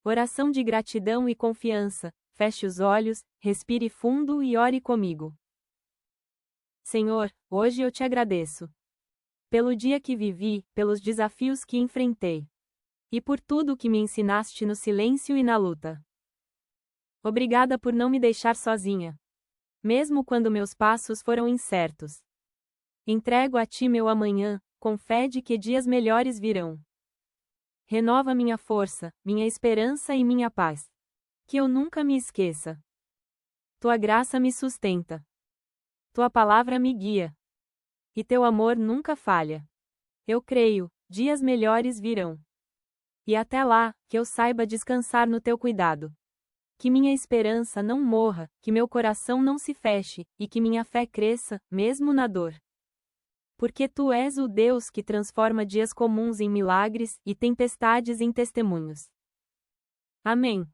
Oração de gratidão e confiança. Feche os olhos, respire fundo e ore comigo. Senhor, hoje eu te agradeço. Pelo dia que vivi, pelos desafios que enfrentei. E por tudo que me ensinaste no silêncio e na luta. Obrigada por não me deixar sozinha. Mesmo quando meus passos foram incertos. Entrego a ti meu amanhã, com fé de que dias melhores virão. Renova minha força, minha esperança e minha paz. Que eu nunca me esqueça. Tua graça me sustenta. Tua palavra me guia. E teu amor nunca falha. Eu creio, dias melhores virão. E até lá, que eu saiba descansar no teu cuidado. Que minha esperança não morra, que meu coração não se feche, e que minha fé cresça, mesmo na dor. Porque tu és o Deus que transforma dias comuns em milagres e tempestades em testemunhos. Amém.